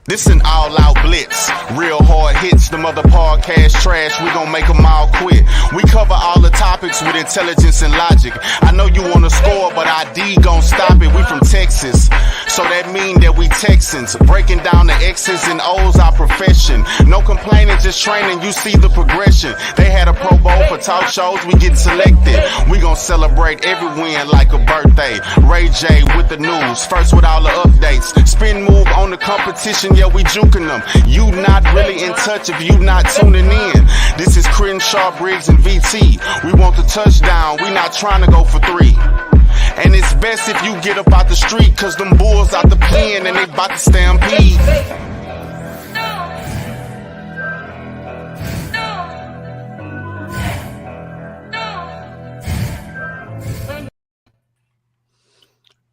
This an all-out blitz, real hard hits, them other podcast trash, we gon' make them all quit. We cover all the topics with intelligence and logic. I know you wanna score, but ID gon' stop it. We from Texas, so that mean that we Texans. Breaking down the X's and O's, our profession. No complaining, just training, you see the progression. They had a Pro Bowl for talk shows, we get selected. We gon' celebrate every win like a birthday. Ray J with the news, first with all the updates. Spin move on the competition, yeah, we juking them. You not really in touch if you not tuning in. This is Crenshaw, Briggs, and VT. We want the touchdown, we not trying to go for 3. And it's best if you get up out the street, cause them bulls out the pen and they bout to stampede.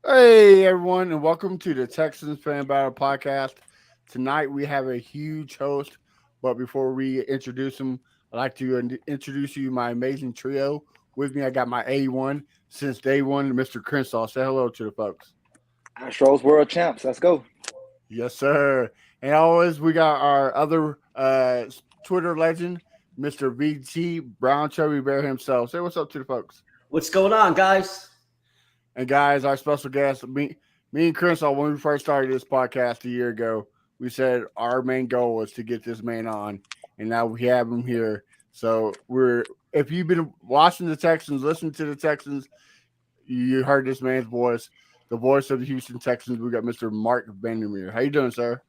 Hey everyone, and welcome to the Texans Fan Battle Podcast. Tonight we have a huge host, but before we introduce him, I'd like to introduce you my amazing trio. With me, I got my A1 since day one, Mr. Crenshaw. Say hello to the folks. Astros world champs. Let's go. Yes, sir. And always, we got our other Twitter legend, Mr. VT Brown Chubby Bear himself. Say what's up to the folks. What's going on, guys? And guys, our special guest, me and Crenshaw, when we first started this podcast a year ago, we said our main goal was to get this man on, and now we have him here. So if you've been watching the Texans, listening to the Texans, you heard this man's voice, the voice of the Houston Texans. We got Mr. Marc Vandermeer. How you doing, sir?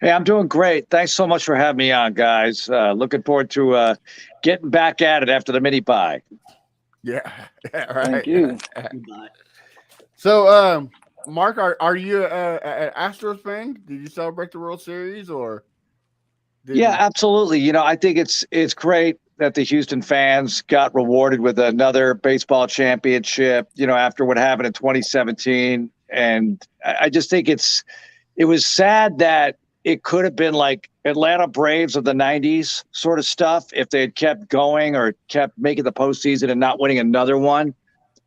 Hey, I'm doing great. Thanks so much for having me on, guys. Looking forward to getting back at it after the mini bye. Yeah, right. Thank you. So, Mark, are you an Astros fan? Did you celebrate the World Series or? Yeah, absolutely. You know, I think it's great that the Houston fans got rewarded with another baseball championship, you know, after what happened in 2017. And I just think it was sad that it could have been like Atlanta Braves of the 90s sort of stuff if they had kept going or kept making the postseason and not winning another one.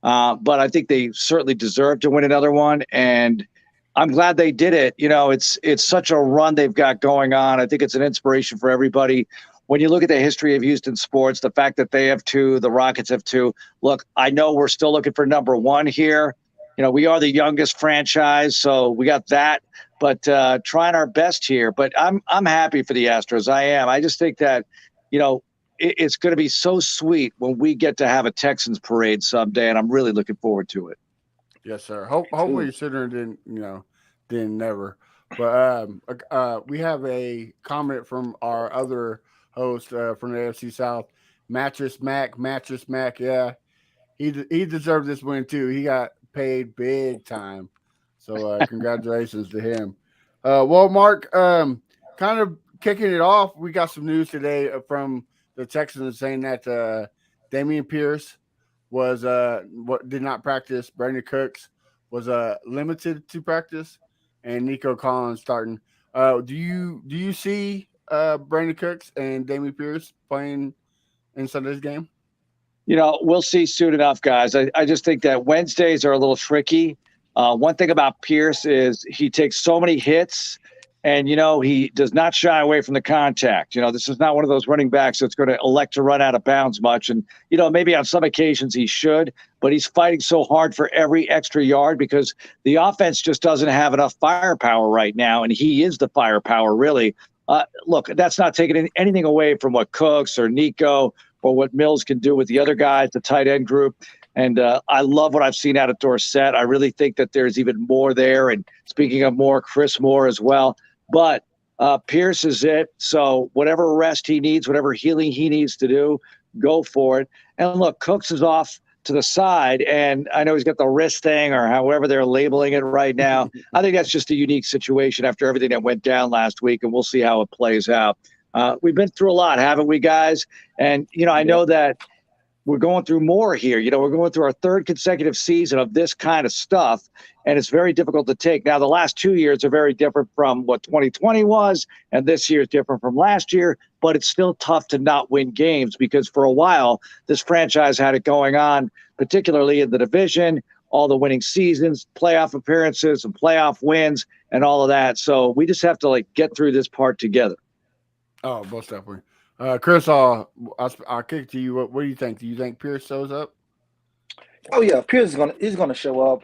But I think they certainly deserve to win another one. And I'm glad they did it. You know, it's such a run they've got going on. I think it's an inspiration for everybody. When you look at the history of Houston sports, the fact that they have 2, the Rockets have 2. Look, I know we're still looking for number 1 here. You know, we are the youngest franchise, so we got that. But trying our best here. But I'm happy for the Astros. I am. I just think that, you know, it's going to be so sweet when we get to have a Texans parade someday, and I'm really looking forward to it. Yes, sir. Hopefully sooner than never. But we have a comment from our other host from the AFC South, Mattress Mac. Yeah, he deserved this win too. He got paid big time. So congratulations to him. Well, Mark, kind of kicking it off, we got some news today from the Texans saying that Dameon Pierce was did not practice. Brandon Cooks was limited to practice, and Nico Collins starting. Do you see Brandon Cooks and Dameon Pierce playing in Sunday's game? You know, we'll see soon enough, guys. I just think that Wednesdays are a little tricky. One thing about Pierce is he takes so many hits. And, you know, he does not shy away from the contact. You know, this is not one of those running backs that's going to elect to run out of bounds much. And, you know, maybe on some occasions he should, but he's fighting so hard for every extra yard because the offense just doesn't have enough firepower right now. And he is the firepower, really. Look, that's not taking anything away from what Cooks or Nico or what Mills can do with the other guys, the tight end group. And I love what I've seen out of Dorsett. I really think that there's even more there. And speaking of more, Chris Moore as well. But Pierce is it. So whatever rest he needs, whatever healing he needs to do, go for it. And look, Cooks is off to the side, and I know he's got the wrist thing or however they're labeling it right now. I think that's just a unique situation after everything that went down last week, and we'll see how it plays out. We've been through a lot, haven't we, guys? And, you know, I know that we're going through more here. You know, we're going through our 3rd consecutive season of this kind of stuff, and it's very difficult to take. Now, the last 2 years are very different from what 2020 was, and this year is different from last year, but it's still tough to not win games because for a while, this franchise had it going on, particularly in the division. all the winning seasons, playoff appearances, and playoff wins, and all of that. So we just have to like get through this part together. Oh, most definitely. Chris, I'll kick it to you. What do you think? Do you think Pierce shows up? Oh yeah, Pierce is gonna show up.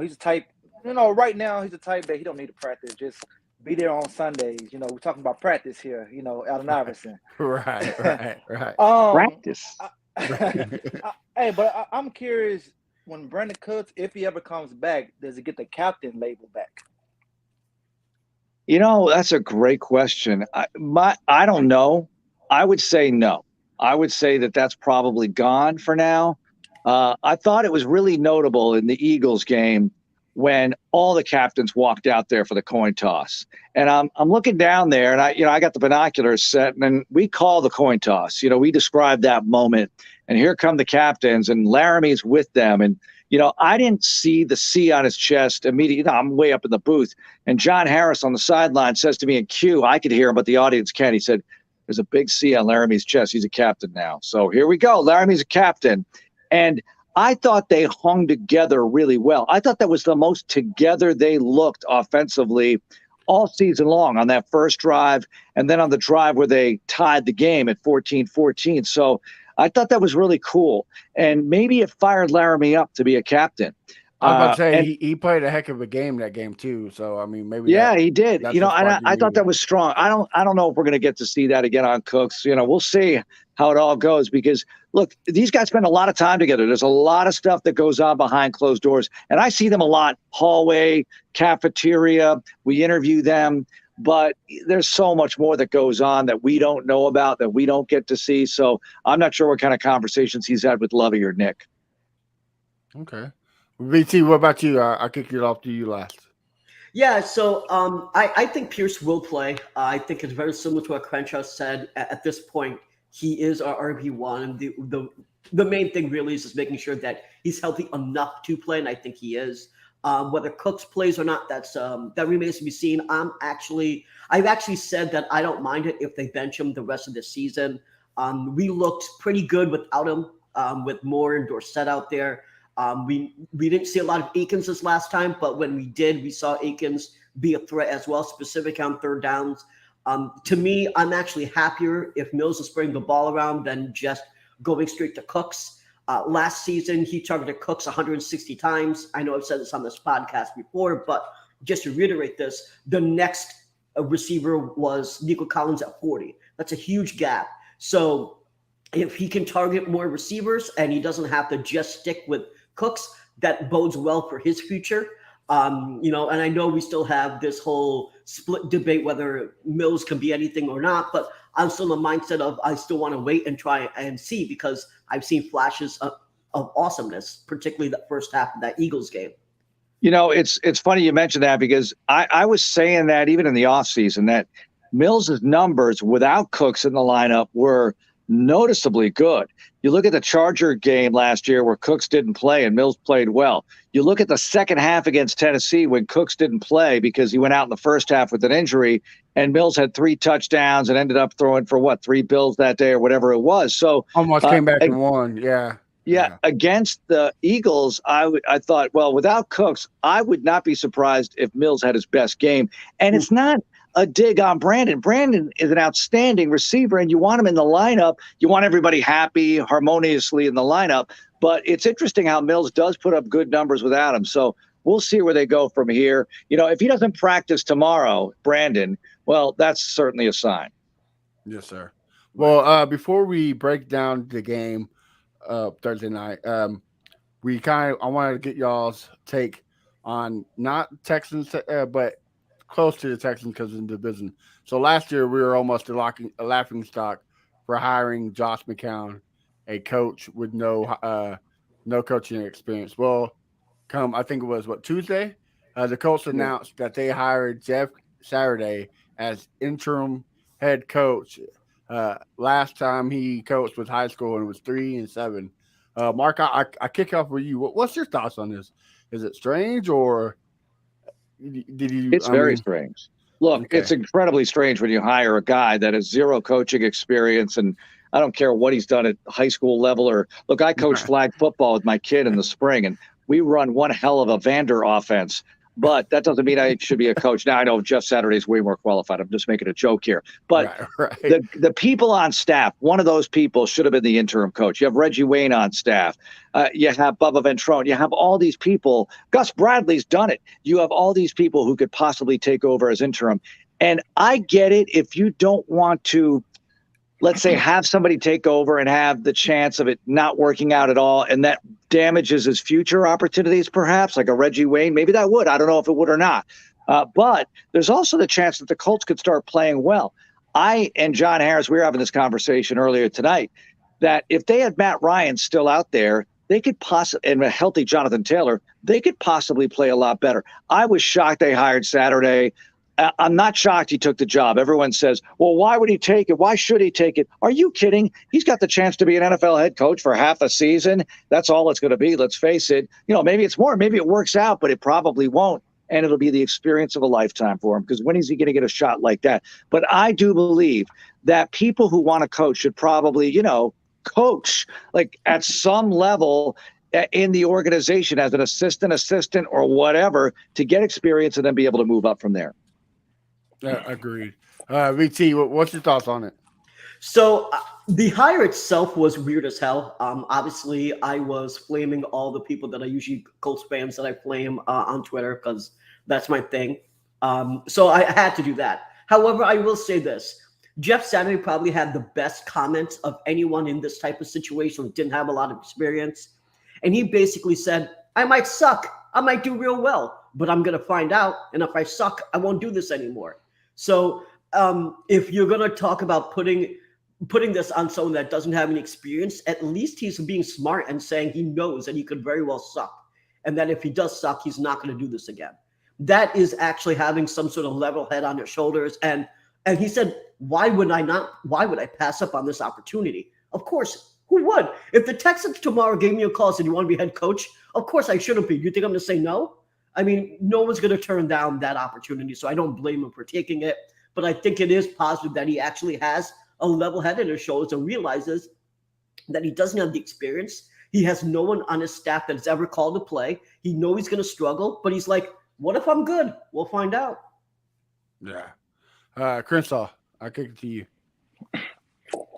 He's a type. Right now he's a type that he don't need to practice. Just be there on Sundays. We're talking about practice here. Allen Iverson. Right. Practice. Hey, but I'm curious. When Brandon Cooks, if he ever comes back, does he get the captain label back? That's a great question. I don't know. I would say no. I would say that's probably gone for now. I thought it was really notable in the Eagles game when all the captains walked out there for the coin toss. And I'm looking down there, and I got the binoculars set, and we call the coin toss. We describe that moment, and here come the captains, and Laramie's with them, and I didn't see the C on his chest immediately. I'm way up in the booth, and John Harris on the sideline says to me in cue, I could hear him, but the audience can't. He said, "There's a big C on Laramie's chest. He's a captain now." So here we go. Laramie's a captain. And I thought they hung together really well. I thought that was the most together they looked offensively all season long on that first drive, and then on the drive where they tied the game at 14-14. So I thought that was really cool. And maybe it fired Laramie up to be a captain. I was about to say he played a heck of a game that game too. So I mean, maybe he did. And I thought that was strong. I don't know if we're going to get to see that again on Cooks. We'll see how it all goes, because look, these guys spend a lot of time together. There's a lot of stuff that goes on behind closed doors, and I see them a lot. Hallway, cafeteria. We interview them, but there's so much more that goes on that we don't know about, that we don't get to see. So I'm not sure what kind of conversations he's had with Lovey or Nick. Okay. VT, what about you? I'll kick it off to you last. Yeah, so I think Pierce will play. I think it's very similar to what Crenshaw said. At this point, he is our RB1. And the main thing really is just making sure that he's healthy enough to play, and I think he is. Whether Cooks plays or not, that remains to be seen. I've actually said that I don't mind it if they bench him the rest of the season. We looked pretty good without him, with Moore and Dorsett out there. We didn't see a lot of Akins this last time, but when we did, we saw Akins be a threat as well, specifically on third downs. To me, I'm actually happier if Mills is spreading the ball around than just going straight to Cooks. Last season, he targeted Cooks 160 times. I know I've said this on this podcast before, but just to reiterate this, the next receiver was Nico Collins at 40. That's a huge gap. So if he can target more receivers and he doesn't have to just stick with Cooks, that bodes well for his future. And I know we still have this whole split debate whether Mills can be anything or not, but I'm still in the mindset of I still want to wait and try and see, because I've seen flashes of awesomeness, particularly the first half of that Eagles game. It's funny you mentioned that, because I was saying that even in the offseason, that Mills' numbers without Cooks in the lineup were noticeably good. You look at the Charger game last year where Cooks didn't play and Mills played well. You look at the second half against Tennessee when Cooks didn't play because he went out in the first half with an injury, and Mills had 3 touchdowns and ended up throwing for 3 bills that day or whatever it was. So almost came back and won. Yeah. Against the Eagles, I thought, well, without Cooks, I would not be surprised if Mills had his best game. And it's not a dig on Brandon. Brandon is an outstanding receiver, and you want him in the lineup. You want everybody happy, harmoniously in the lineup. But it's interesting how Mills does put up good numbers without him. So we'll see where they go from here. If he doesn't practice tomorrow, Brandon, well, that's certainly a sign. Yes, sir. Well, before we break down the game Thursday night, I wanted to get y'all's take on not Texans, but close to the Texans because of the division. So last year we were almost a laughing stock for hiring Josh McCown, a coach with no coaching experience. Well, I think it was Tuesday, the Colts announced that they hired Jeff Saturday as interim head coach. Last time he coached was high school and it was 3-7. Mark, I kick off with you. What's your thoughts on this? Is it strange or did you? It's very strange. Look, okay. It's incredibly strange when you hire a guy that has 0 coaching experience, and I don't care what he's done at high school level or look. I coached flag football with my kid in the spring, and we run one hell of a Vander offense. But that doesn't mean I should be a coach. Now, I know Jeff Saturday's way more qualified. I'm just making a joke here. But right. the people on staff, one of those people should have been the interim coach. You have Reggie Wayne on staff. You have Bubba Ventrone. You have all these people. Gus Bradley's done it. You have all these people who could possibly take over as interim. And I get it if you don't want to, let's say, have somebody take over and have the chance of it not working out at all, and that damages his future opportunities, perhaps, like a Reggie Wayne. Maybe that would. I don't know if it would or not. But there's also the chance that the Colts could start playing well. I and John Harris, we were having this conversation earlier tonight, that if they had Matt Ryan still out there, they could possibly, and a healthy Jonathan Taylor, they could possibly play a lot better. I was shocked they hired Saturday. I'm not shocked he took the job. Everyone says, well, why would he take it? Why should he take it? Are you kidding? He's got the chance to be an NFL head coach for half a season. That's all it's going to be. Let's face it. Maybe it's more. Maybe it works out, but it probably won't. And it'll be the experience of a lifetime for him, because when is he going to get a shot like that? But I do believe that people who want to coach should probably, coach like at some level in the organization as an assistant or whatever to get experience and then be able to move up from there. Agreed. VT, what's your thoughts on it? So the hire itself was weird as hell. Obviously, I was flaming all the people that I usually Colts fans that I flame on Twitter, because that's my thing. So I had to do that. However, I will say this. Jeff Saturday probably had the best comments of anyone in this type of situation who didn't have a lot of experience. And he basically said, I might suck. I might do real well, but I'm going to find out. And if I suck, I won't do this anymore. So if you're going to talk about putting this on someone that doesn't have any experience, at least he's being smart and saying he knows that he could very well suck. And that if he does suck, he's not going to do this again. That is actually having some sort of level head on your shoulders. And he said, why would I pass up on this opportunity? Of course, who would? If the Texans tomorrow gave me a call and said, you want to be head coach? Of course I shouldn't be. You think I'm going to say no? I mean, no one's going to turn down that opportunity, so I don't blame him for taking it. But I think it is positive that he actually has a level head on his shoulders and realizes that he doesn't have the experience. He has no one on his staff that has ever called to play. He knows he's going to struggle, but he's like, what if I'm good? We'll find out. Yeah. Crenshaw, I kick it to you.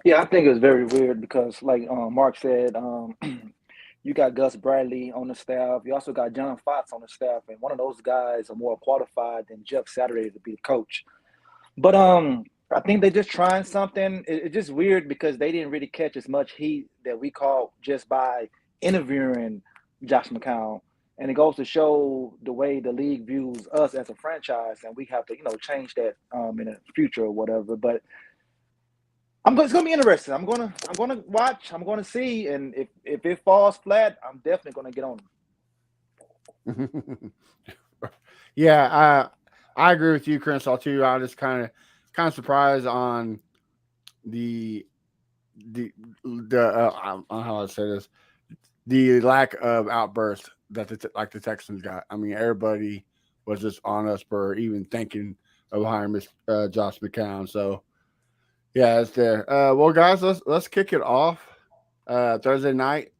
Yeah, I think it was very weird because, like Mark said, you got Gus Bradley on the staff. You also got John Fox on the staff, and one of those guys are more qualified than Jeff Saturday to be the coach. But I think they're just trying something. It's just weird because they didn't really catch as much heat that we caught just by interviewing Josh McCown. And it goes to show the way the league views us as a franchise, and we have to, change that in the future or whatever. But it's gonna be interesting. I'm gonna watch. I'm gonna see, and if it falls flat, I'm definitely gonna get on them. Yeah, I agree with you, Crenshaw, too. I just kind of surprised on the I don't know how to say this, the lack of outbursts that the Texans got. I mean, everybody was just on us for even thinking of hiring Josh McCown. So yeah, it's there. Well, guys, let's kick it off. Thursday night,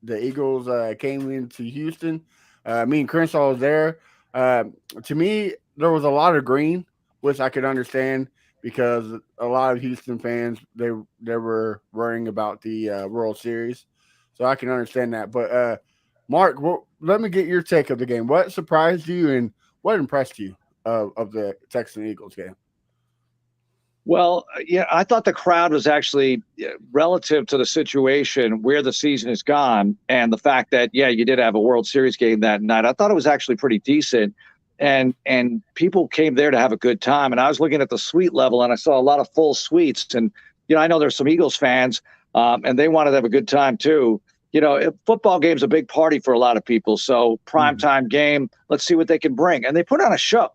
the Eagles came into Houston. Me and Crenshaw was there. To me, there was a lot of green, which I could understand because a lot of Houston fans they were worrying about the World Series, so I can understand that. But Mark, let me get your take of the game. What surprised you and what impressed you of the Texans Eagles game? Well, yeah, I thought the crowd was actually relative to the situation where the season has gone and the fact that, yeah, you did have a World Series game that night. I thought it was actually pretty decent. And people came there to have a good time. And I was looking at the suite level and I saw a lot of full suites. And, I know there's some Eagles fans and they wanted to have a good time too. Football game's a big party for a lot of people. So primetime game, let's see what they can bring. And they put on a show.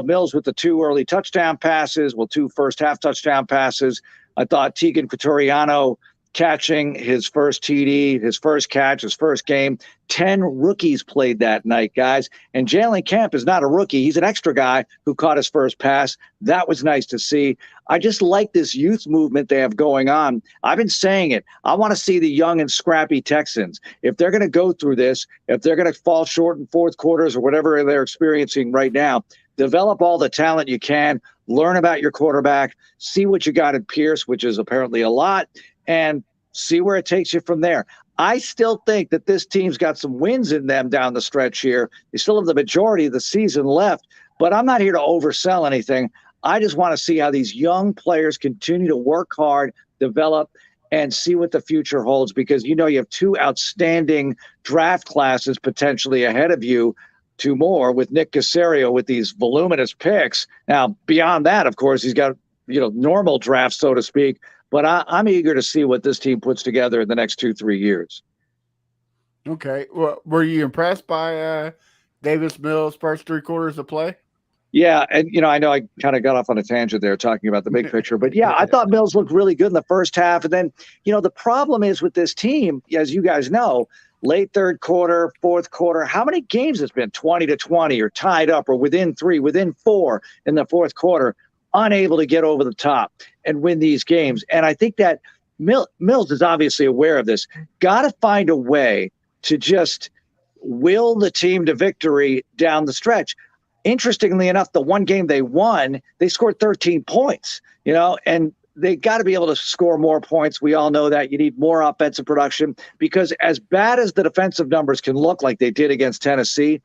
Mills with the 2 early touchdown passes, 2 first half touchdown passes. I thought Tegan Quatoriano catching his first TD, his first catch, his first game. 10 rookies played that night, guys. And Jalen Camp is not a rookie. He's an extra guy who caught his first pass. That was nice to see. I just like this youth movement they have going on. I've been saying it. I want to see the young and scrappy Texans. If they're going to go through this, if they're going to fall short in fourth quarters or whatever they're experiencing right now, develop all the talent you can, learn about your quarterback, see what you got in Pierce, which is apparently a lot, and see where it takes you from there. I still think that this team's got some wins in them down the stretch here. They still have the majority of the season left, but I'm not here to oversell anything. I just want to see how these young players continue to work hard, develop, and see what the future holds, because you have two outstanding draft classes potentially ahead of you, two more with Nick Caserio with these voluminous picks. Now, beyond that, of course, he's got normal drafts, so to speak. But I'm eager to see what this team puts together in the next 2-3 years. Okay. Well, were you impressed by Davis Mills' first 3 quarters of play? Yeah, and I know I kind of got off on a tangent there talking about the big picture, but yeah, I thought Mills looked really good in the first half. And then, the problem is with this team, as you guys know, late third quarter, fourth quarter, how many games it's been 20-20 or tied up or within 3, within 4 in the fourth quarter, unable to get over the top and win these games. And I think that Mills is obviously aware of this. Got to find a way to just will the team to victory down the stretch. Interestingly enough, the one game they won, they scored 13 points, and they got to be able to score more points. We all know that. You need more offensive production, because as bad as the defensive numbers can look like they did against Tennessee,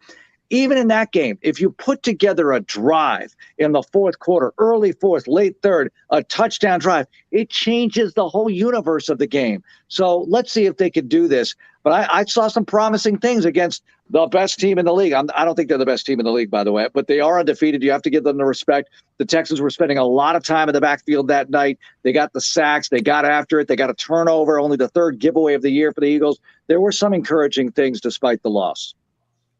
even in that game, if you put together a drive in the fourth quarter, early fourth, late third, a touchdown drive, it changes the whole universe of the game. So let's see if they can do this. But I saw some promising things against the best team in the league. I don't think they're the best team in the league, by the way, but they are undefeated. You have to give them the respect. The Texans were spending a lot of time in the backfield that night. They got the sacks. They got after it. They got a turnover, only the third giveaway of the year for the Eagles. There were some encouraging things despite the loss.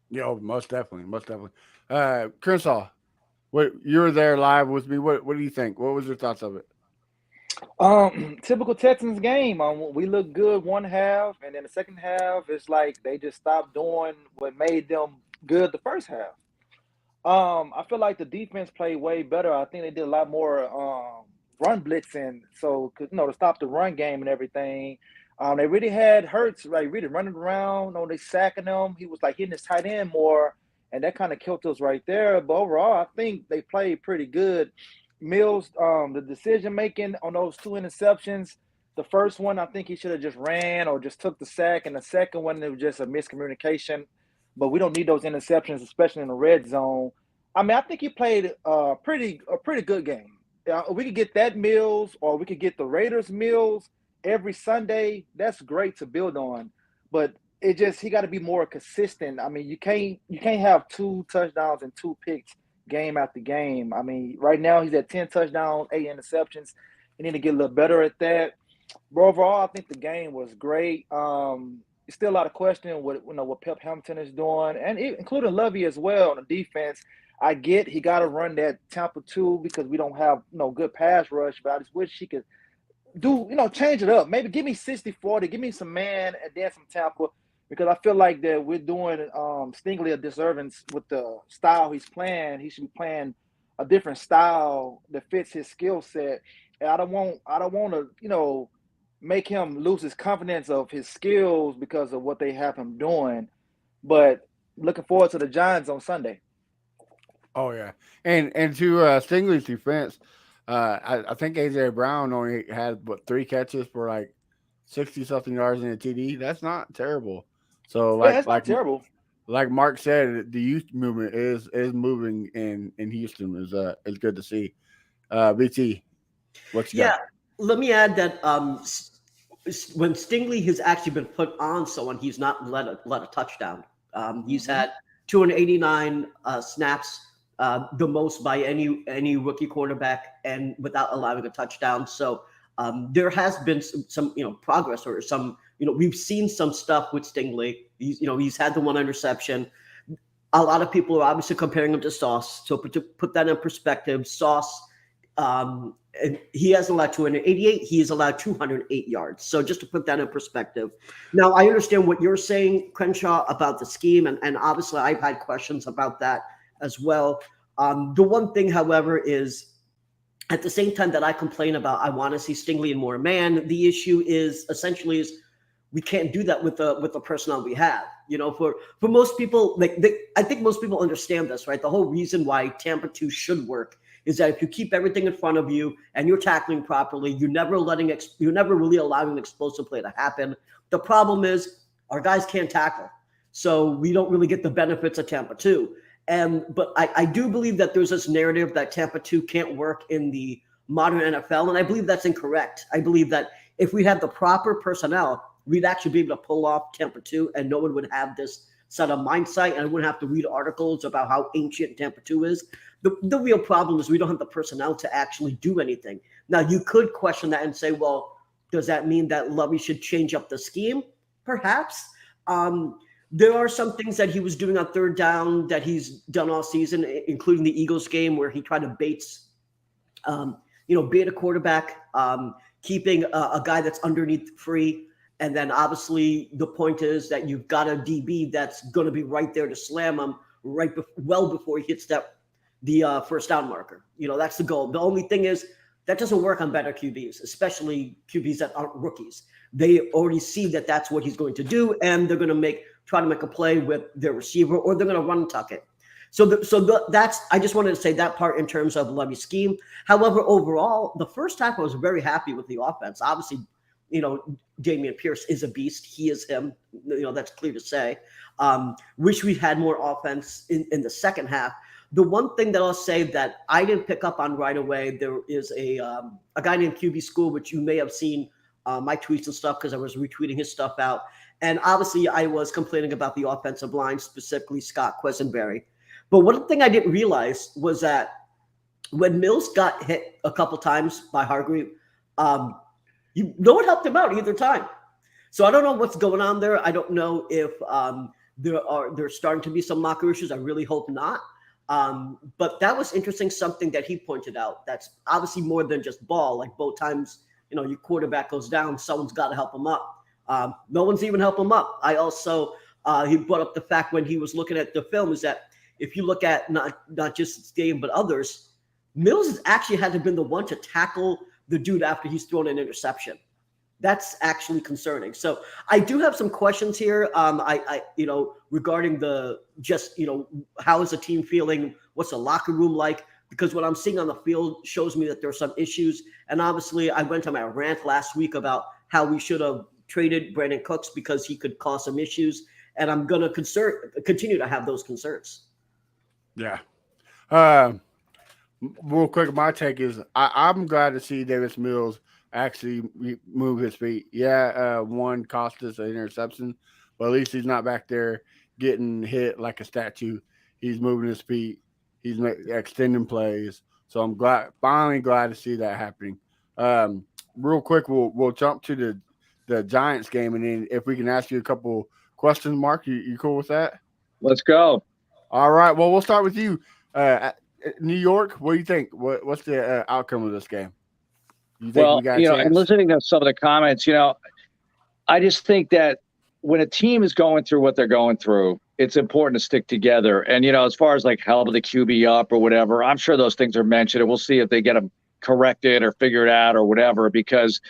Yeah, most definitely. Crenshaw, you were there live with me. What do you think? What was your thoughts of it? Typical Texans game. We looked good one half, and then the second half, it's like they just stopped doing what made them good the first half. I feel like the defense played way better. I think they did a lot more run blitzing, so to stop the run game and everything. They really had Hurts really running around. They sacking him. He was hitting his tight end more, and that kind of killed us right there. But overall, I think they played pretty good. Mills, the decision making on those 2 interceptions. The first one, I think he should have just ran or just took the sack, and the second one, it was just a miscommunication. But we don't need those interceptions, especially in the red zone. I think he played a pretty good game. We could get that Mills, or we could get the Raiders Mills every Sunday. That's great to build on, but he got to be more consistent. You can't have 2 touchdowns and 2 picks game after game. Right now he's at 10 touchdowns, 8 interceptions. He need to get a little better at that. But overall, I think the game was great. Still a lot of questions what Pep Hamilton is doing, and including Lovey as well on the defense. I get he got to run that Tampa 2 because we don't have good pass rush, but I just wish he could change it up. Maybe give me 60-40, give me some man and then some Tampa, because I feel like that we're doing Stingley a disservice with the style he's playing. He should be playing a different style that fits his skill set. And I don't want to, make him lose his confidence of his skills because of what they have him doing. But looking forward to the Giants on Sunday. Oh yeah, and to Stingley's defense, I think AJ Brown only had 3 catches for 60-something yards in a TD. That's not terrible. So that's not terrible. Like Mark said, the youth movement is moving in Houston. Is good to see. BT, what you got? Let me add that when Stingley has actually been put on someone, he's not let a touchdown. He's had 289 snaps, the most by any rookie quarterback, and without allowing a touchdown. So there has been some progress, or some we've seen some stuff with Stingley. He's had the 1 interception. A lot of people are obviously comparing him to Sauce. So to put that in perspective, Sauce And he has allowed 288. He has allowed 208 yards. So just to put that in perspective. Now, I understand what you're saying, Crenshaw, about the scheme. And obviously, I've had questions about that as well. The one thing, however, is at the same time that I complain about, I want to see Stingley and more man. The issue is essentially is we can't do that with the personnel we have. You know, for most people, I think most people understand this, right? The whole reason why Tampa 2 should work is that if you keep everything in front of you and you're tackling properly, you're never really allowing an explosive play to happen. The problem is our guys can't tackle, so we don't really get the benefits of Tampa 2. But I do believe that there's this narrative that Tampa 2 can't work in the modern NFL, and I believe that's incorrect. I believe that if we had the proper personnel, we'd actually be able to pull off Tampa 2, and no one would have this set of mindset, and I wouldn't have to read articles about how ancient Tampa 2 is. The real problem is we don't have the personnel to actually do anything. Now, you could question that and say, well, does that mean that Lovey should change up the scheme? Perhaps. There are some things that he was doing on third down that he's done all season, including the Eagles game where he tried to bait a quarterback, keeping a guy that's underneath free. And then obviously the point is that you've got a DB that's going to be right there to slam him well before he hits the first down marker. You know, that's the goal. The only thing is that doesn't work on better QBs, especially QBs that aren't rookies. They already see that that's what he's going to do, and they're going to try to make a play with their receiver, or they're going to run tuck it. That's I just wanted to say that part in terms of Lovey's scheme. However, overall, the first half I was very happy with the offense. Obviously, you know, Dameon Pierce is a beast. He is him. You know, that's clear to say. Wish we had more offense in the second half. The one thing that I'll say that I didn't pick up on right away, there is a guy named QB School, which you may have seen my tweets and stuff because I was retweeting his stuff out. And obviously I was complaining about the offensive line, specifically Scott Quesenberry. But one thing I didn't realize was that when Mills got hit a couple times by Hargrave, no one helped him out either time. So I don't know what's going on there. I don't know if there's starting to be some locker issues. I really hope not. But that was interesting, something that he pointed out. That's obviously more than just ball. Like both times, you know, your quarterback goes down, someone's got to help him up. No one's even helped him up. I also, he brought up the fact when he was looking at the film is that if you look at not just this game, but others, Mills has actually had to been the one to tackle the dude after he's thrown an interception. That's actually concerning. So I do have some questions here. Regarding how is the team feeling? What's the locker room like? Because what I'm seeing on the field shows me that there's some issues. And obviously I went on my rant last week about how we should have traded Brandon Cooks because he could cause some issues. And I'm going to continue to have those concerns. Yeah. Real quick, my take is I'm glad to see Davis Mills actually move his feet. Yeah, one cost us an interception, but at least he's not back there getting hit like a statue. He's moving his feet. He's extending plays. So I'm finally glad to see that happening. Real quick, we'll jump to the Giants game, and then if we can ask you a couple questions, Mark, you cool with that? Let's go. All right. Well, we'll start with you. New York, what do you think? What's the outcome of this game? And listening to some of the comments, I just think that when a team is going through what they're going through, it's important to stick together. And, as far as like help the QB up or whatever, I'm sure those things are mentioned, and we'll see if they get them corrected or figured out or whatever, because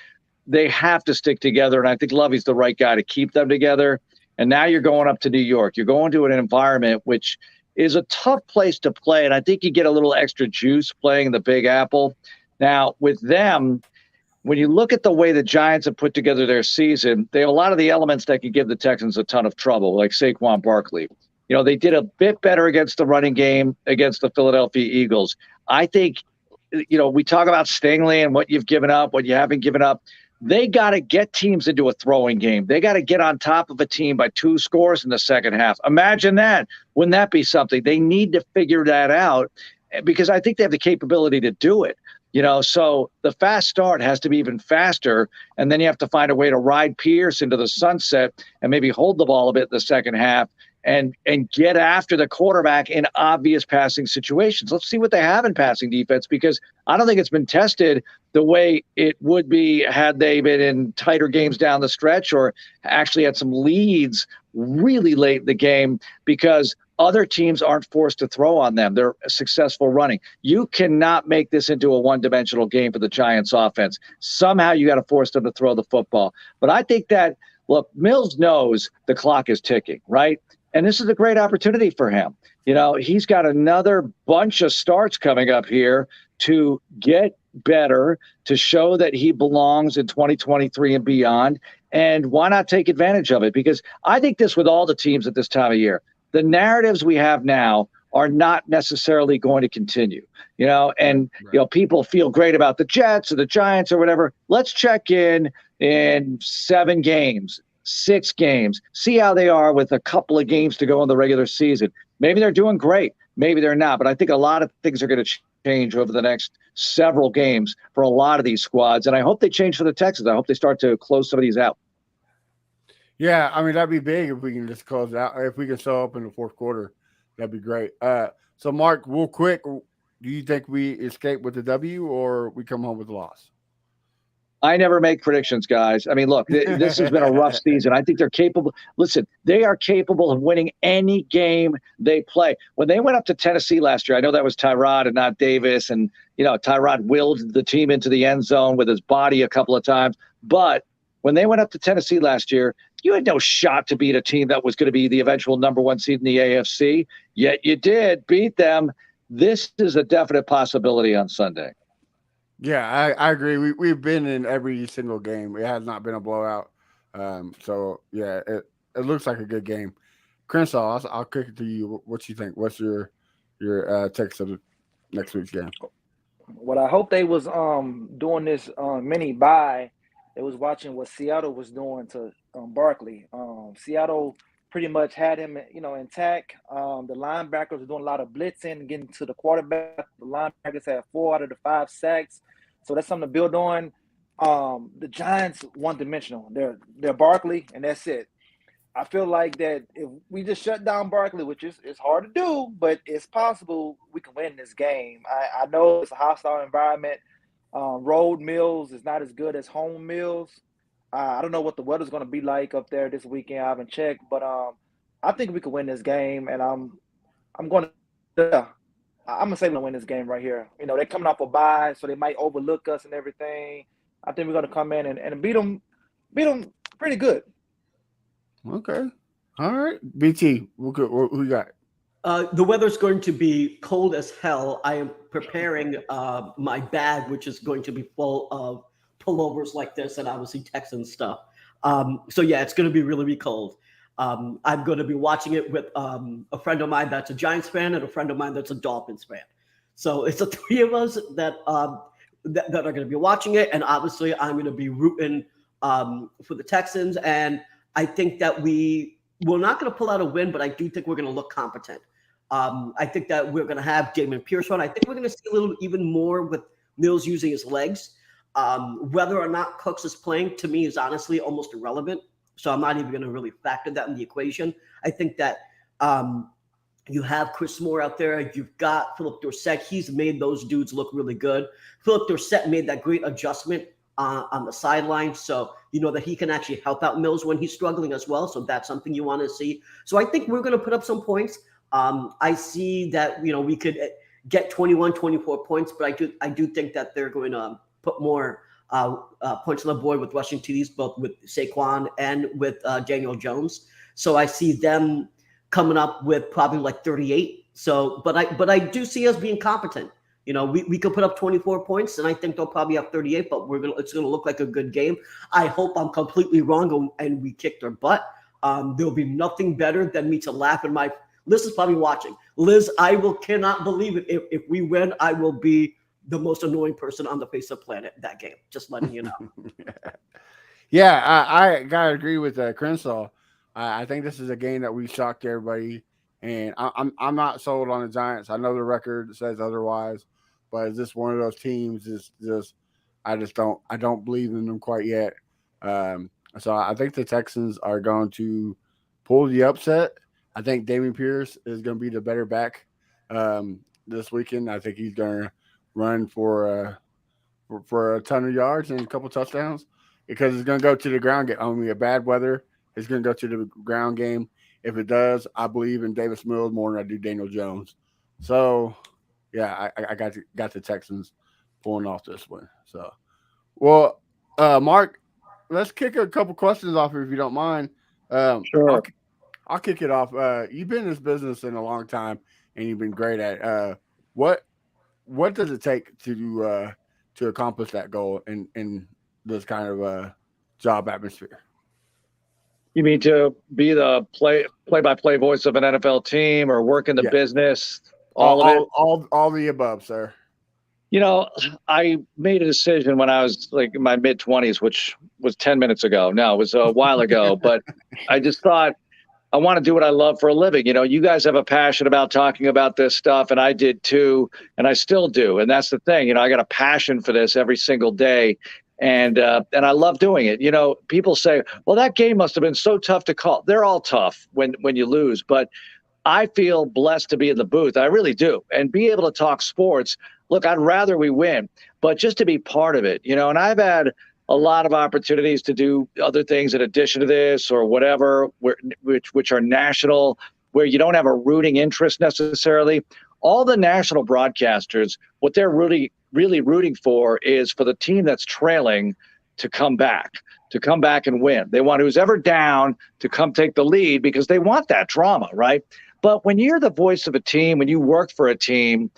they have to stick together. And I think Lovey's the right guy to keep them together. And now you're going up to New York. You're going to an environment which is a tough place to play. And I think you get a little extra juice playing in the Big Apple. Now, with them, when you look at the way the Giants have put together their season, they have a lot of the elements that could give the Texans a ton of trouble, like Saquon Barkley. They did a bit better against the running game against the Philadelphia Eagles. I think, we talk about Stingley and what you've given up, what you haven't given up. They got to get teams into a throwing game. They got to get on top of a team by 2 scores in the second half. Imagine that. Wouldn't that be something? They need to figure that out, because I think they have the capability to do it. So the fast start has to be even faster, and then you have to find a way to ride Pierce into the sunset and maybe hold the ball a bit in the second half and get after the quarterback in obvious passing situations. Let's see what they have in passing defense, because I don't think it's been tested the way it would be had they been in tighter games down the stretch or actually had some leads really late in the game, because other teams aren't forced to throw on them. They're successful running. You cannot make this into a one-dimensional game for the Giants offense. Somehow you got to force them to throw the football. But I think that, look, Mills knows the clock is ticking, right? And this is a great opportunity for him. You know, he's got another bunch of starts coming up here to get better, to show that he belongs in 2023 and beyond. And why not take advantage of it? Because I think this with all the teams at this time of year, the narratives we have now are not necessarily going to continue, you know, and, you know, people feel great about the Jets or the Giants or whatever. Let's check in 7 games, 6 games, see how they are with a couple of games to go in the regular season. Maybe they're doing great. Maybe they're not. But I think a lot of things are going to change over the next several games for a lot of these squads. And I hope they change for the Texans. I hope they start to close some of these out. Yeah, I mean, that'd be big if we can just close it out. If we can show up in the fourth quarter, that'd be great. So, Mark, real quick, do you think we escape with the W or we come home with a loss? I never make predictions, guys. I mean, look, this has been a rough season. I think they're capable. Listen, they are capable of winning any game they play. When they went up to Tennessee last year, I know that was Tyrod and not Davis. And, you know, Tyrod willed the team into the end zone with his body a couple of times. But when they went up to Tennessee last year, you had no shot to beat a team that was going to be the eventual number 1 seed in the AFC. Yet you did beat them. This is a definite possibility on Sunday. Yeah, I agree. We've been in every single game. It has not been a blowout. So, yeah, it looks like a good game. Crenshaw, I'll kick it to you. What you think? What's your text of next week's game? What I hope they was doing this mini bye. They was watching what Seattle was doing to Barkley. Seattle pretty much had him, you know, intact. The linebackers were doing a lot of blitzing, getting to the quarterback. The linebackers had 4 out of the 5 sacks, so that's something to build on. The Giants one-dimensional. They're Barkley, and that's it. I feel like that if we just shut down Barkley, which is hard to do, but it's possible we can win this game. I know it's a hostile environment. Road Mills is not as good as home Mills. I don't know what the weather's going to be like up there this weekend. I haven't checked, but I think we can win this game, and I'm going to say we're going to win this game right here. You know, they're coming off a bye, so they might overlook us and everything. I think we're going to come in and beat them pretty good. Okay. All right. BT, who you got? The weather's going to be cold as hell. I am preparing my bag, which is going to be full of pullovers like this and obviously Texan stuff. So yeah, it's going to be really, really cold. I'm going to be watching it with a friend of mine that's a Giants fan and a friend of mine that's a Dolphins fan. So it's the 3 of us that are going to be watching it, and obviously I'm going to be rooting for the Texans. And I think that we're not going to pull out a win, but I do think we're going to look competent. I think that we're going to have Dameon Pierce on. I think we're going to see a little even more with Mills using his legs. Whether or not Cooks is playing, to me, is honestly almost irrelevant. So I'm not even going to really factor that in the equation. I think that you have Chris Moore out there. You've got Philip Dorsett. He's made those dudes look really good. Philip Dorsett made that great adjustment on the sideline. So you know that he can actually help out Mills when he's struggling as well. So that's something you want to see. So I think we're going to put up some points. I see that, you know, we could get 21, 24 points, but I do think that they're going to put more points on the board with rushing TDs, both with Saquon and with Daniel Jones. So I see them coming up with probably like 38. So, but I do see us being competent. You know, we could put up 24 points, and I think they'll probably have 38. But it's gonna look like a good game. I hope I'm completely wrong and we kick their butt. There'll be nothing better than me to laugh in my. Liz is probably watching. Liz, I cannot believe it. If we win, I will be the most annoying person on the face of the planet that game. Just letting you know. Yeah, I gotta agree with Crenshaw. I think this is a game that we shocked everybody, and I'm not sold on the Giants. I know the record says otherwise, but is this one of those teams? I don't believe in them quite yet. So I think the Texans are going to pull the upset. I think Dameon Pierce is going to be the better back this weekend. I think he's going to run for a ton of yards and a couple touchdowns because it's going to go to the ground game. Only a bad weather is going to go to the ground game. If it does, I believe in Davis Mills more than I do Daniel Jones. So, yeah, I got the Texans pulling off this one. So, well, Mark, let's kick a couple questions off if you don't mind. Sure. I'll kick it off. You've been in this business in a long time, and you've been great at it. What does it take to accomplish that goal in this kind of job atmosphere? You mean to be the play-by-play voice of an NFL team or work in the business? All of it? All the above, sir. You know, I made a decision when I was like in my mid-20s, which was 10 minutes ago. No, it was a while ago. But I just thought, I want to do what I love for a living. You know, you guys have a passion about talking about this stuff, and I did too, and I still do. And that's the thing. You know, I got a passion for this every single day, and I love doing it. You know, people say, well, that game must have been so tough to call. They're all tough when you lose, but I feel blessed to be in the booth. I really do. And be able to talk sports. Look, I'd rather we win, but just to be part of it, you know, and I've had a lot of opportunities to do other things in addition to this or whatever, which are national, where you don't have a rooting interest necessarily. All the national broadcasters, what they're really rooting for is for the team that's trailing to come back and win. They want who's ever down to come take the lead because they want that drama, right? But when you're the voice of a team, when you work for a team,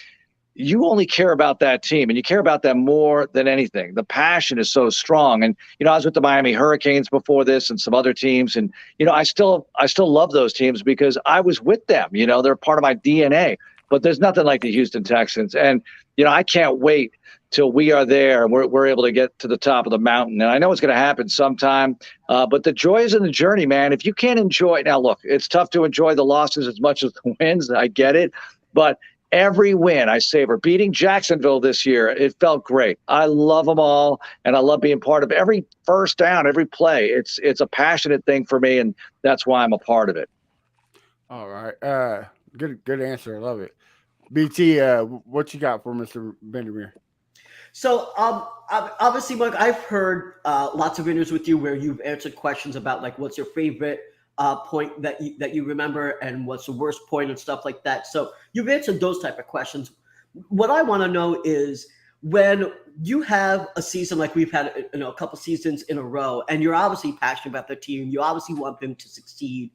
you only care about that team, and you care about them more than anything. The passion is so strong. And, you know, I was with the Miami Hurricanes before this and some other teams. And, you know, I still love those teams because I was with them. You know, they're part of my DNA. But there's nothing like the Houston Texans. And, you know, I can't wait till we are there and we're able to get to the top of the mountain. And I know it's going to happen sometime. But the joy is in the journey, man. If you can't enjoy it. Now, look, it's tough to enjoy the losses as much as the wins. I get it. But every win I savor. Beating Jacksonville this year, it felt great. I love them all, and I love being part of every first down, every play. It's a passionate thing for me, and that's why I'm a part of it. All right. Good answer. I love it. BT, what you got for Mr. Vandermeer? So, obviously, Mike, I've heard lots of interviews with you where you've answered questions about like what's your favorite point that you remember and what's the worst point and stuff like that. So you've answered those type of questions. What I want to know is when you have a season like we've had, you know, a couple seasons in a row, and you're obviously passionate about the team, you obviously want them to succeed.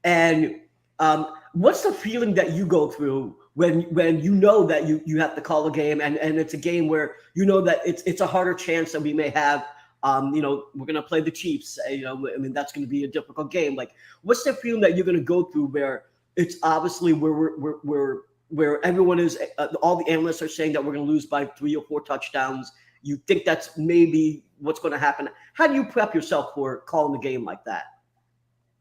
And what's the feeling that you go through when you know that you have to call a game and it's a game where you know that it's a harder chance that we may have? You know, we're going to play the Chiefs. You know, I mean, that's going to be a difficult game. Like, what's the feeling that you're going to go through where it's obviously where everyone is, all the analysts are saying that we're going to lose by 3 or 4 touchdowns. You think that's maybe what's going to happen. How do you prep yourself for calling a game like that?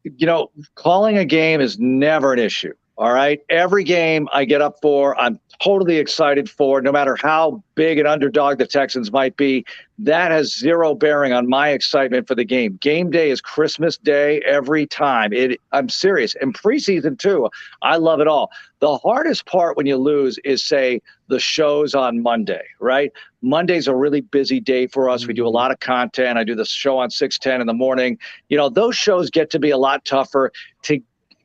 You know, calling a game is never an issue. All right. Every game I get up for, I'm totally excited for, no matter how big an underdog the Texans might be. That has zero bearing on my excitement for the game. Game day is Christmas Day every time. I'm serious. And preseason too. I love it all. The hardest part when you lose is, say, the shows on Monday, right? Monday's a really busy day for us. We do a lot of content. I do the show on 610 in the morning. You know, those shows get to be a lot tougher to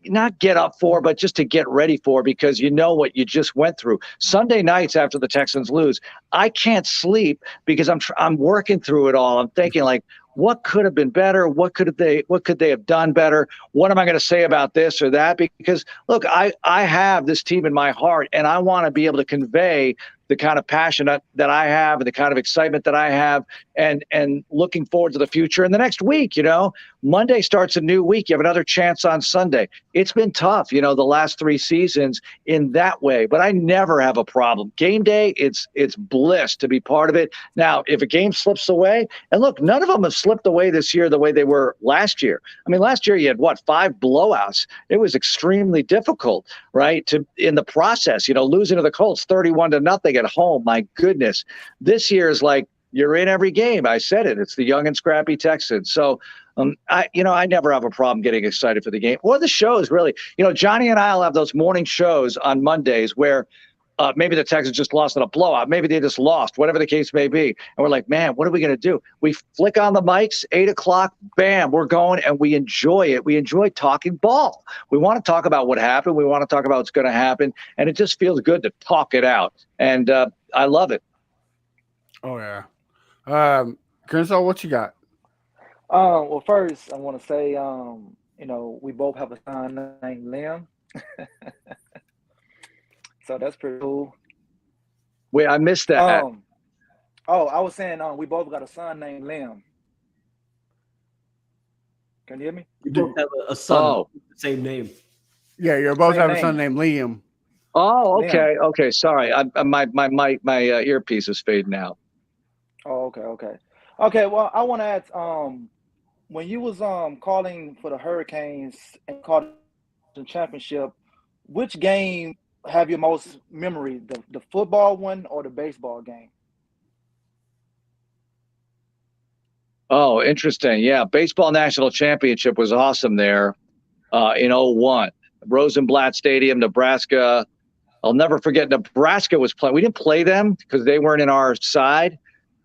not get up for, but just to get ready for, because you know what you just went through. Sunday nights after the Texans lose, I can't sleep because I'm working through it all. I'm thinking like, what could have been better? What could they have done better? What am I going to say about this or that? Because look, I have this team in my heart, and I want to be able to convey the kind of passion that I have and the kind of excitement that I have, and looking forward to the future. And the next week, you know, Monday starts a new week. You have another chance on Sunday. It's been tough, you know, the last 3 seasons in that way, but I never have a problem. Game day, it's bliss to be part of it. Now, if a game slips away, and look, none of them have slipped away this year the way they were last year. I mean, last year you had 5 blowouts. It was extremely difficult, right? In the process, you know, losing to the Colts 31-0 at home. My goodness. This year is like you're in every game. I said it. It's the young and scrappy Texans. So, I never have a problem getting excited for the game or the shows, really. Johnny and I will have those morning shows on Mondays where maybe the Texans just lost in a blowout. Maybe they just lost, whatever the case may be. And we're like, man, what are we going to do? We flick on the mics, 8 o'clock, bam, we're going, and we enjoy it. We enjoy talking ball. We want to talk about what happened. We want to talk about what's going to happen. And it just feels good to talk it out. And I love it. Oh, yeah. Crenshaw, what you got? Well, first, I want to say, we both have a son named Liam. So that's pretty cool. Wait, I missed that. I was saying we both got a son named Liam. Can you hear me? You both have a son with the same name. Yeah, you both Same have a name. son named Liam. Oh, okay. Liam. Okay. Sorry. My earpiece is fading out. Oh, okay. Okay, well, I want to ask, when you was calling for the Hurricanes and calling the championship, which game have your most memory, the football one or the baseball game? Oh, interesting. Yeah, baseball national championship was awesome there in 01. Rosenblatt Stadium, Nebraska. I'll never forget Nebraska was playing. We didn't play them because they weren't in our side.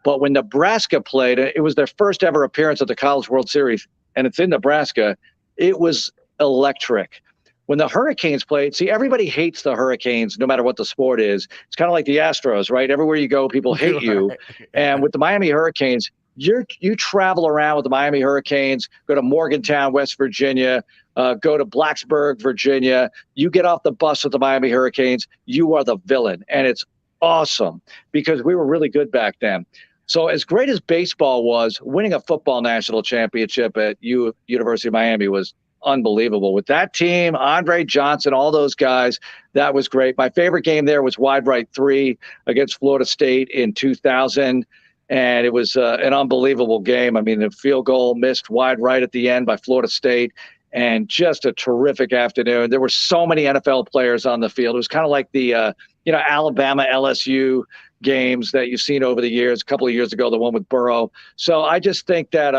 But when Nebraska played, it was their first ever appearance at the College World Series, and it's in Nebraska. It was electric. When the Hurricanes played, see, everybody hates the Hurricanes no matter what the sport is. It's kind of like the Astros, right? Everywhere you go, people hate you. And with the Miami Hurricanes, you travel around with the Miami Hurricanes, go to Morgantown, West Virginia, go to Blacksburg, Virginia. You get off the bus with the Miami Hurricanes, you are the villain. And it's awesome because we were really good back then. So as great as baseball was, winning a football national championship at University of Miami was unbelievable. With that team, Andre Johnson, all those guys, that was great. My favorite game there was Wide Right 3 against Florida State in 2000. And it was an unbelievable game. I mean, the field goal missed wide right at the end by Florida State, and just a terrific afternoon. There were so many NFL players on the field. It was kind of like the, Alabama LSU games that you've seen over the years. A couple of years ago, the one with Burrow. So I just think that,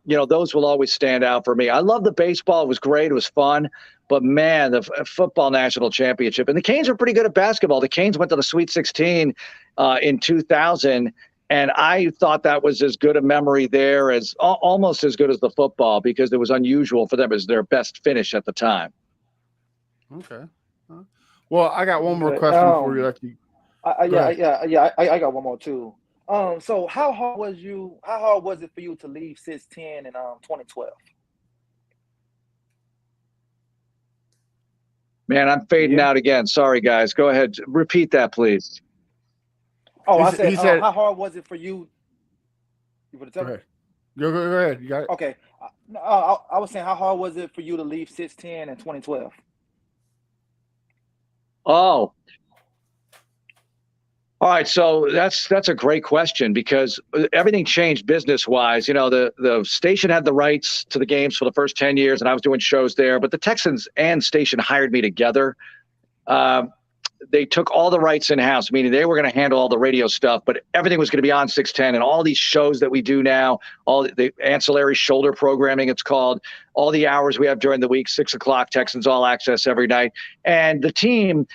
those will always stand out for me. I love the baseball. It was great. It was fun. But, man, the football national championship. And the Canes were pretty good at basketball. The Canes went to the Sweet 16 in 2000. And I thought that was as good a memory there as almost as good as the football because it was unusual for them as their best finish at the time. Okay. Well, I got one more question for you. I got one more too. So how hard was it for you to leave 610 in 2012? Man, I'm fading out again. Sorry, guys. Go ahead. Repeat that, please. Oh, he said, how hard was it for you? You want to tell me? Go ahead. You got it. Okay. I was saying, how hard was it for you to leave 610 in 2012? Oh. All right. So that's a great question because everything changed business-wise. The station had the rights to the games for the first 10 years, and I was doing shows there. But the Texans and station hired me together. They took all the rights in-house, meaning they were going to handle all the radio stuff, but everything was going to be on 610 and all these shows that we do now, all the ancillary shoulder programming, it's called, all the hours we have during the week, 6 o'clock, Texans All Access every night. And the team,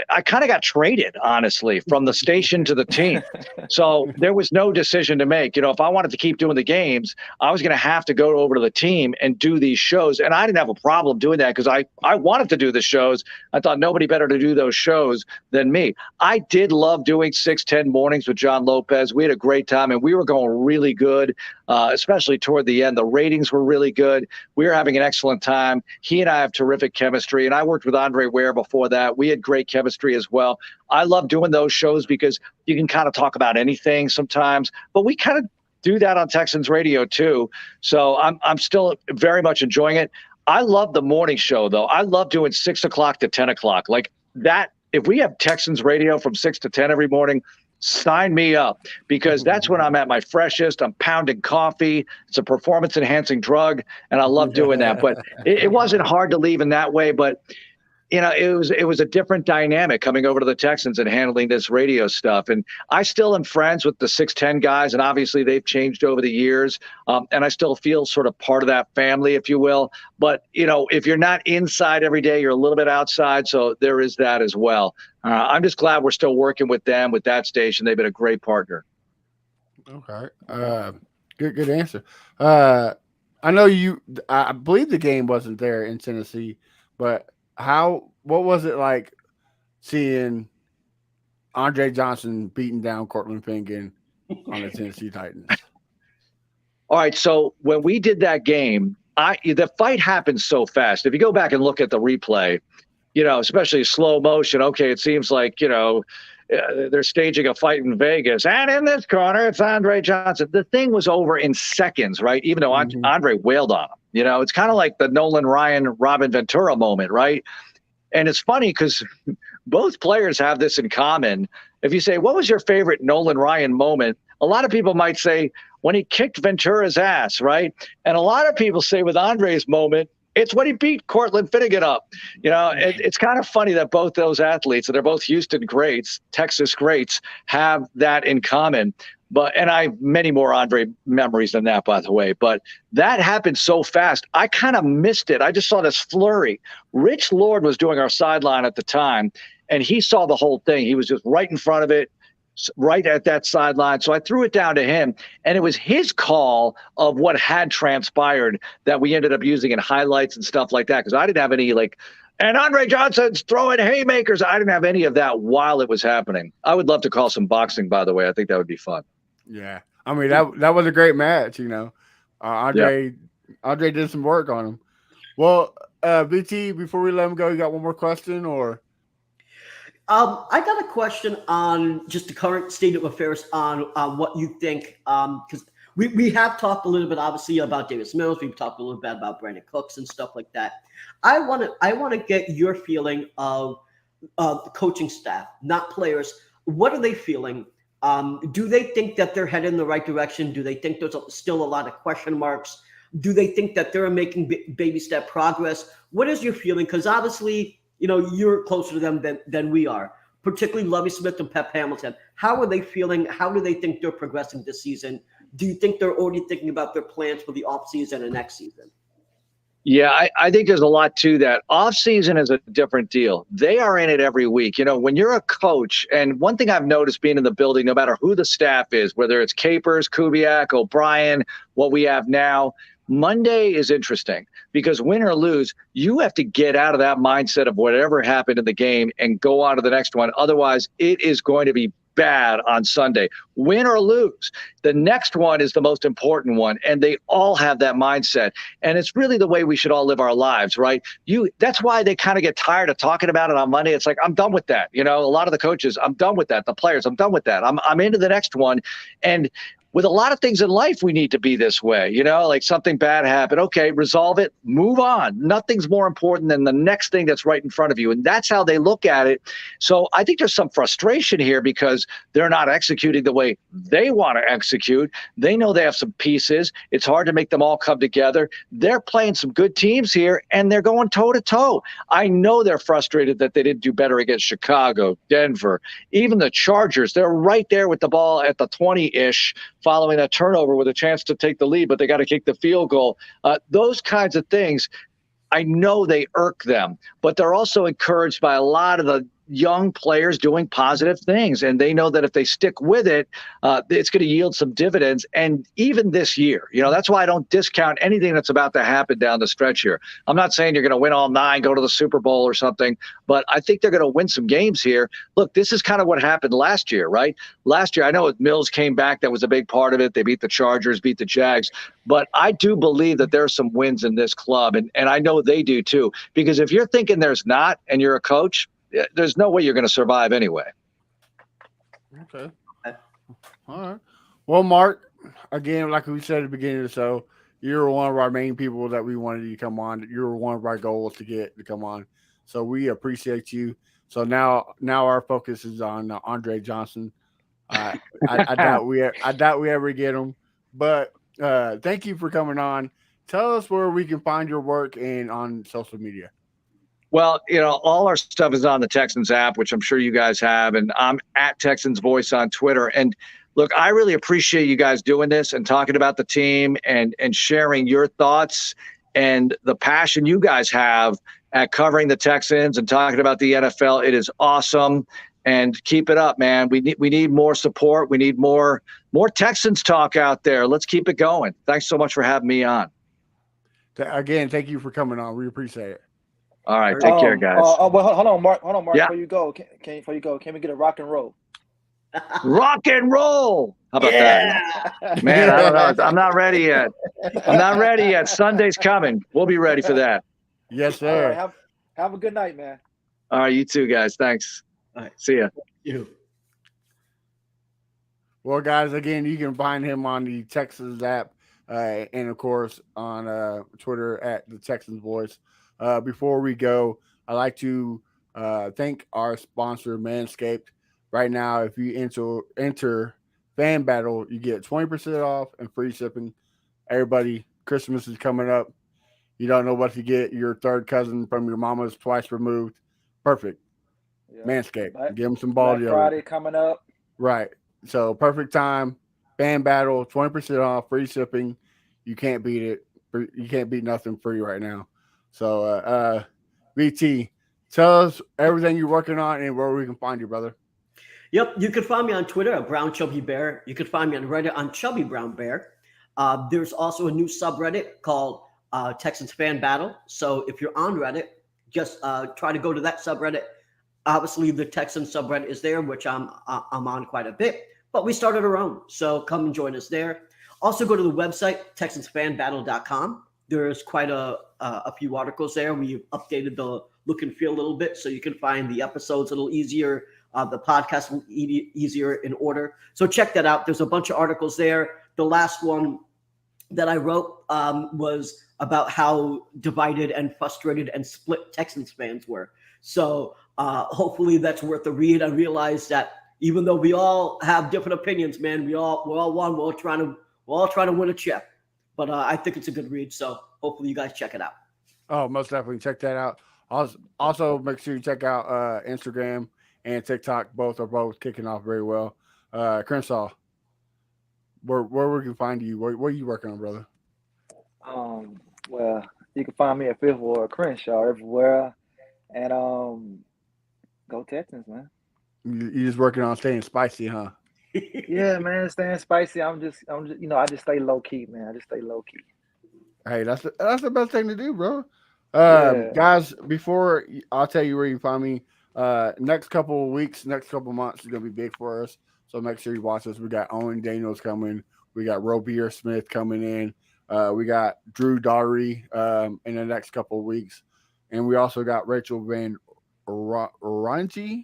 I kind of got traded, honestly, from the station to the team. So there was no decision to make. If I wanted to keep doing the games, I was going to have to go over to the team and do these shows. And I didn't have a problem doing that because I wanted to do the shows. I thought nobody better to do those shows than me. I did love doing 610 mornings with John Lopez. We had a great time, and we were going really good, especially toward the end. The ratings were really good. We were having an excellent time. He and I have terrific chemistry, and I worked with Andre Ware before that. We had great chemistry as well. I love doing those shows because you can kind of talk about anything sometimes, but we kind of do that on Texans radio too. So I'm still very much enjoying it. I love the morning show though. I love doing 6 o'clock to 10 o'clock like that. If we have Texans radio from 6 to 10 every morning, sign me up because that's when I'm at my freshest. I'm pounding coffee. It's a performance enhancing drug. And I love doing that, but it wasn't hard to leave in that way. But it was a different dynamic coming over to the Texans and handling this radio stuff. And I still am friends with the 6'10" guys, and obviously they've changed over the years. And I still feel sort of part of that family, if you will. But, if you're not inside every day, you're a little bit outside. So there is that as well. I'm just glad we're still working with them, with that station. They've been a great partner. Okay. Good answer. I know I believe the game wasn't there in Tennessee, but what was it like seeing Andre Johnson beating down Cortland Finnegan on the Tennessee Titans? All right. So when we did that game, the fight happened so fast. If you go back and look at the replay, especially slow motion, okay, it seems like, they're staging a fight in Vegas. And in this corner, it's Andre Johnson. The thing was over in seconds, right? Even though Andre wailed on him. It's kind of like the Nolan Ryan, Robin Ventura moment, right? And it's funny because both players have this in common. If you say, what was your favorite Nolan Ryan moment? A lot of people might say when he kicked Ventura's ass, right? And a lot of people say with Andre's moment, it's when he beat Cortland Finnegan up. It's kind of funny that both those athletes, and they're both Houston greats, Texas greats, have that in common. And I have many more Andre memories than that, by the way. But that happened so fast, I kind of missed it. I just saw this flurry. Rich Lord was doing our sideline at the time, and he saw the whole thing. He was just right in front of it, right at that sideline. So I threw it down to him, and it was his call of what had transpired that we ended up using in highlights and stuff like that. Because I didn't have any and Andre Johnson's throwing haymakers. I didn't have any of that while it was happening. I would love to call some boxing, by the way. I think that would be fun. Yeah. I mean, that was a great match, Andre did some work on him. Well, BT, before we let him go, you got one more question or? I got a question on just the current state of affairs on what you think, because we have talked a little bit, obviously, about Davis Mills. We've talked a little bit about Brandon Cooks and stuff like that. I want to get your feeling of the coaching staff, not players. What are they feeling? Do they think that they're headed in the right direction? Do they think there's still a lot of question marks? Do they think that they're making baby step progress? What is your feeling? Because obviously, you're closer to them than we are, particularly Lovie Smith and Pep Hamilton. How are they feeling? How do they think they're progressing this season? Do you think they're already thinking about their plans for the offseason and next season? Yeah, I think there's a lot to that. Off-season is a different deal. They are in it every week. When you're a coach, and one thing I've noticed being in the building, no matter who the staff is, whether it's Capers, Kubiak, O'Brien, what we have now, Monday is interesting because win or lose, you have to get out of that mindset of whatever happened in the game and go on to the next one. Otherwise, it is going to be bad on Sunday. Win or lose. The next one is the most important one, and they all have that mindset. And it's really the way we should all live our lives, right? That's why they kind of get tired of talking about it on Monday. It's like, I'm done with that. A lot of the coaches, I'm done with that. The players, I'm done with that. I'm into the next one. And with a lot of things in life, we need to be this way, like something bad happened. Okay, resolve it, move on. Nothing's more important than the next thing that's right in front of you. And that's how they look at it. So I think there's some frustration here because they're not executing the way they want to execute. They know they have some pieces. It's hard to make them all come together. They're playing some good teams here, and they're going toe-to-toe. I know they're frustrated that they didn't do better against Chicago, Denver, even the Chargers. They're right there with the ball at the 20-ish, following a turnover with a chance to take the lead, but they got to kick the field goal. Those kinds of things, I know they irk them, but they're also encouraged by a lot of the young players doing positive things. And they know that if they stick with it, it's going to yield some dividends. And even this year, that's why I don't discount anything that's about to happen down the stretch here. I'm not saying you're going to win all 9, go to the Super Bowl or something, but I think they're going to win some games here. Look, this is kind of what happened last year, right? Last year, I know Mills came back. That was a big part of it. They beat the Chargers, beat the Jags. But I do believe that there are some wins in this club. And I know they do too, because if you're thinking there's not, and you're a coach, there's no way you're going to survive anyway. Okay. All right. Well, Mark, again, like we said at the beginning of the show, you're one of our main people that we wanted you to come on. You're one of our goals to get to come on. So we appreciate you. So now our focus is on Andre Johnson. I doubt we ever get him, but thank you for coming on. Tell us where we can find your work and on social media. Well, all our stuff is on the Texans app, which I'm sure you guys have, and I'm at Texans Voice on Twitter. And look, I really appreciate you guys doing this and talking about the team and sharing your thoughts and the passion you guys have at covering the Texans and talking about the NFL. It is awesome, and keep it up, man. We need more support. We need more Texans talk out there. Let's keep it going. Thanks so much for having me on. Again, thank you for coming on. We appreciate it. All right, take care, guys. Well, hold on, Mark. Yeah. Before you go, can we get a rock and roll? Rock and roll. How about that? Man, I don't know. I'm not ready yet. Sunday's coming. We'll be ready for that. Yes, sir. All right, have a good night, man. All right, you too, guys. Thanks. All right. See ya. You. Well, guys, again, you can find him on the Texans app and, of course, on Twitter at the Texans Voice. Before we go, I'd like to thank our sponsor, Manscaped. Right now, if you enter Fan Battle, you get 20% off and free shipping. Everybody, Christmas is coming up. You don't know what to get your third cousin from your mama's twice removed. Perfect. Yeah. Manscaped. Give them some ball deodorant. Friday coming up. Right. So perfect time. Fan Battle, 20% off, free shipping. You can't beat it. You can't beat nothing free right now. So, BT, tell us everything you're working on and where we can find you, brother. Yep, you can find me on Twitter at Brown Chubby Bear. You can find me on Reddit on Chubby Brown Bear. There's also a new subreddit called Texans Fan Battle. So if you're on Reddit, just try to go to that subreddit. Obviously, the Texans subreddit is there, which I'm on quite a bit. But we started our own, so come and join us there. Also, go to the website TexansFanBattle.com. There's quite a few articles there. We've updated the look and feel a little bit, so you can find the episodes a little easier. The podcast will be easier in order. So check that out. There's a bunch of articles there. The last one that I wrote was about how divided and frustrated and split Texans fans were. So hopefully that's worth a read. I realize that even though we all have different opinions, man, we're all one. We're all trying to win a chip. But I think it's a good read. So hopefully you guys check it out. Oh, most definitely check that out. Also make sure you check out Instagram and TikTok. Both are kicking off very well. Crenshaw, where we can find you? What are you working on, brother? Well, you can find me at Fifth Ward Crenshaw everywhere, and go Texans, man. You just working on staying spicy, huh? Yeah, man, staying spicy. I'm just, I just stay low key, man. I just stay low key. Hey, that's the best thing to do, bro. Yeah. Guys, before I'll tell you where you can find me. Next couple of weeks, next couple of months is gonna be big for us. So make sure you watch us. We got Owen Daniels coming. We got Robier Smith coming in. We got Drew Daugherty in the next couple of weeks, and we also got Rachel Van Orangi.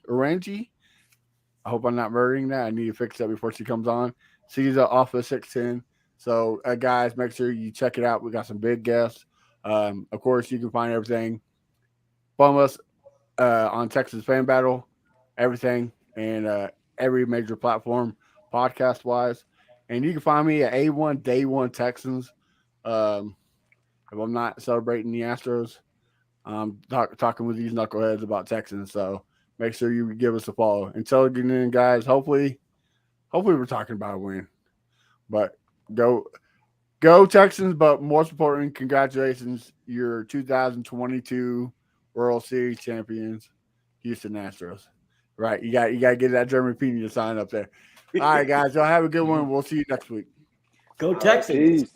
I hope I'm not murdering that. I need to fix that before she comes on. She's off of 6'10". So guys, make sure you check it out. We got some big guests. Of course, you can find everything from us on Texas Fan Battle, everything, and every major platform podcast wise. And you can find me at A1 Day One Texans. If I'm not celebrating the Astros, I'm talking with these knuckleheads about Texans. So make sure you give us a follow. Until then, guys, hopefully we're talking about a win. But go Texans, but most importantly, congratulations, your 2022 World Series champions, Houston Astros. Right, you got to get that German Pina sign up there. All right, guys, y'all have a good one. We'll see you next week. Go Texans. Peace.